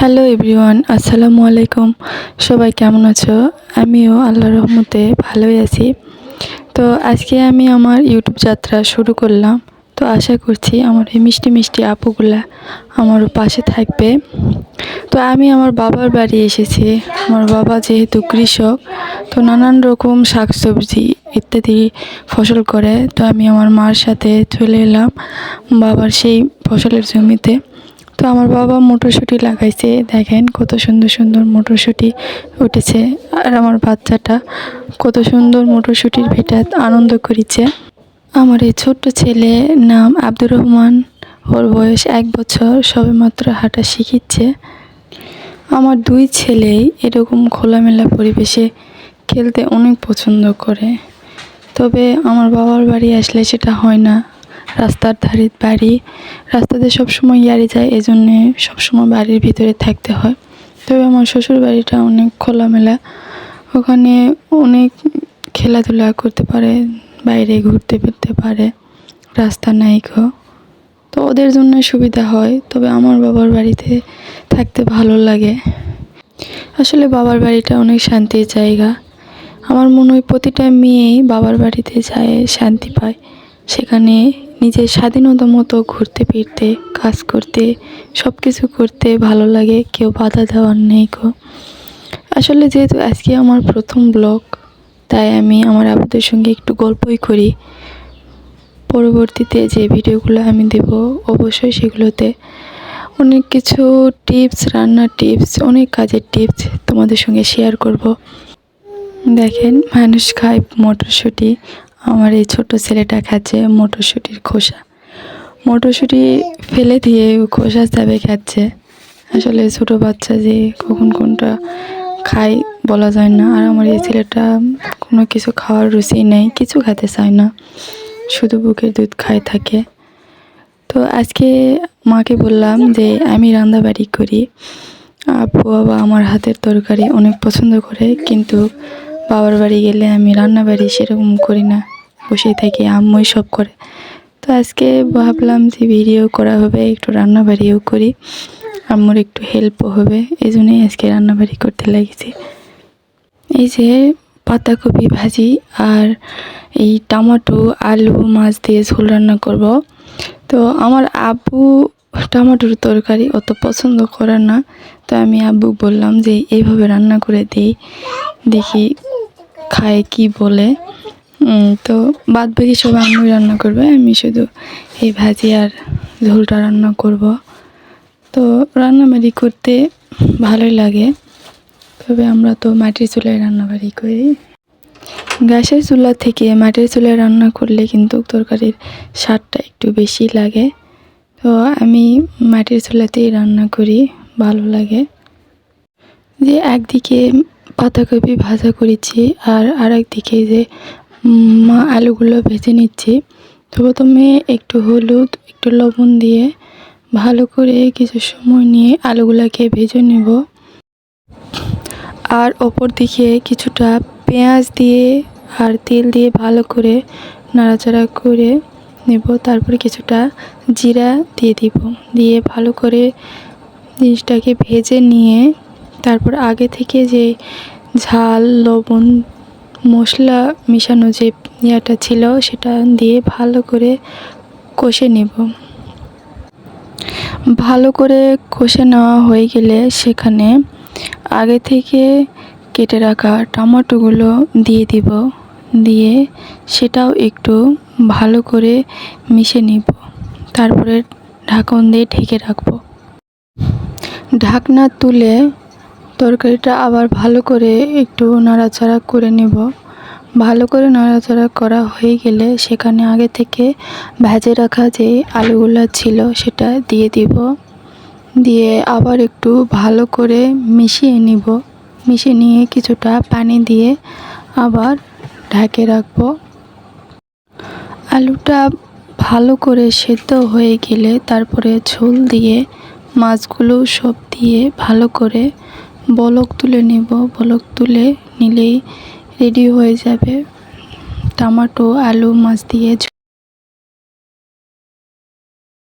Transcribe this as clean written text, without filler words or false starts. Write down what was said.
Hello everyone, আসসালামু আলাইকুম। সবাই কেমন আছো? আমিও আল্লাহর রহমতে ভালোই আছি। তো আজকে আমি আমার ইউটিউব যাত্রা শুরু করলাম। তো আশা করছি আমার এই মিষ্টি মিষ্টি আপুগুলা আমার পাশে থাকবে। তো আমি আমার বাবার বাড়ি এসেছি। আমার বাবা যেহেতু কৃষক, তো নানান রকম শাকসবজি ইত্যাদি ফসল করে। তো আমি আমার মার সাথে চলে এলাম বাবার সেই ফসলের জমিতে। তো আমার বাবা মটরশুঁটি লাগাইছে, দেখেন কত সুন্দর সুন্দর মটরশুঁটি উঠেছে। আর আমার বাচ্চাটা কত সুন্দর মটরশুঁটির ভেটাত আনন্দ করেছে। আমার এই ছোট্ট ছেলে নাম আব্দুর রহমান, ওর বয়স 1 বছর, সবেমাত্র হাঁটা শিখিচ্ছে। আমার 2 ছেলেই এরকম খোলামেলা পরিবেশে খেলতে অনেক পছন্দ করে। তবে আমার বাবার বাড়ি আসলে সেটা হয় না। রাস্তার ধারে বাড়ি, রাস্তাতে সবসময় গাড়ি যায়, এজন্যে সবসময় বাড়ির ভিতরে থাকতে হয়। তবে আমার শ্বশুর বাড়িটা অনেক খোলামেলা, ওখানে অনেক খেলাধুলা করতে পারে, বাইরে ঘুরতে ফিরতে পারে, রাস্তা নাইকো, তো ওদের জন্য সুবিধা হয়। তবে আমার বাবার বাড়িতে থাকতে ভালো লাগে। আসলে বাবার বাড়িটা অনেক শান্তির জায়গা। আমার মনে হয় প্রতিটা মেয়েই বাবার বাড়িতে যায় শান্তি পায়। সেখানে নিজের স্বাধীনতা মতো ঘুরতে ফিরতে, কাজ করতে, সব কিছু করতে ভালো লাগে, কেউ বাধা দেওয়ার নেই গো। আসলে যেহেতু আজকে আমার প্রথম ব্লগ, তাই আমি আমার আপুদের সঙ্গে একটু গল্পই করি। পরবর্তীতে যে ভিডিওগুলো আমি দেব, অবশ্যই সেগুলোতে অনেক কিছু টিপস, রান্নার টিপস, অনেক কাজের টিপস তোমাদের সঙ্গে শেয়ার করব। দেখেন মানুষ খায় মটরশুঁটি, আমার এই ছোট ছেলেটা খাচ্ছে মটরশুঁটির খোসা। মটরশুঁটি ফেলে দিয়ে খোসা চাবে খাচ্ছে। আসলে ছোট বাচ্চা যে কখন কোনটা খায় বলা যায় না। আর আমার এই ছেলেটা কোনো কিছু খাওয়ার রুচি নেই, কিছু খেতে চায় না, শুধু বুকের দুধ খায় থাকে। তো আজকে মাকে বললাম যে আমি রান্নাবাড়ি করি। আপু বাবা আমার হাতের তরকারি অনেক পছন্দ করে, কিন্তু বাবার বাড়ি গেলে আমি রান্নাবাড়ি সেরকম করি না, বসেই থাকি, আম্মুই সব করে। তো আজকে ভাবলাম যে ভিডিও করা হবে, একটু রান্নাবাড়িও করি, আম্মুর একটু হেল্পও হবে, এই জন্যই আজকে রান্নাবাড়ি করতে লেগেছি। এই যে পাতাকপি ভাজি আর এই টমেটো আলু মাছ দিয়ে ঝোল রান্না করব। তো আমার আব্বু টমেটোর তরকারি অত পছন্দ করে না, তো আমি আব্বু বললাম যে এইভাবে রান্না করে দিই, দেখি খায় কি বলে। তো বাদ বাকি সব আম্মুই রান্না করবে, আমি শুধু এই ভাজি আর ঝোলটা রান্না করব। তো রান্নাবাড়ি করতে ভালোই লাগে, তবে আমরা তো মাটির চুলায় রান্নাবাড়ি করি। গ্যাসের চুলা থেকে মাটির চুলায় রান্না করলে কিন্তু তরকারির স্বাদটা একটু বেশি লাগে। তো আমি মাটির চুলাতেই রান্না করি, ভালো লাগে। যে একদিকে পাতাকপি ভাজা করেছি আর আরেকদিকে যে আলুগুলো ভেজে নিচ্ছি। তো প্রথমে একটু হলুদ, একটু লবণ দিয়ে ভালো করে কিছু সময় নিয়ে আলুগুলোকে ভেজে নেব। আর ওপর দিকে কিছুটা পেঁয়াজ দিয়ে আর তেল দিয়ে ভালো করে নাড়াচাড়া করে নেব। তারপরে কিছুটা জিরা দিয়ে দিব, দিয়ে ভালো করে জিনিসটাকে ভেজে নিয়ে তারপর আগে থেকে যে ঝাল লবণ মশলা মিশানো যে ইয়েটা ছিল সেটা দিয়ে ভালো করে কষে নেব। ভালো করে কষে নেওয়া হয়ে গেলে সেখানে আগে থেকে কেটে রাখা টমেটোগুলো দিয়ে দিব, দিয়ে সেটাও একটু ভালো করে মিশে নিব। তারপরে ঢাকন দিয়ে ঢেকে রাখবো। ঢাকনা তুলে তরকারিটা আবার ভালো করে একটু নাড়াচাড়া করে নেব। ভালো করে নাড়াচাড়া করা হয়ে গেলে সেখানে আগে থেকে ভেজে রাখা যে আলুগুলো ছিল সেটা দিয়ে দিব, দিয়ে আবার একটু ভালো করে মিশিয়ে নিব। মিশিয়ে নিয়ে কিছুটা পানি দিয়ে আবার ঢেকে রাখবো। আলুটা ভালো করে সেদ্ধ হয়ে গেলে তারপরে ঝোল দিয়ে মাছগুলো সব দিয়ে ভালো করে বলক তুলে নেব। বলক তুলে নিলেই রেডি হয়ে যাবে টমেটো আলু মাছ দিয়ে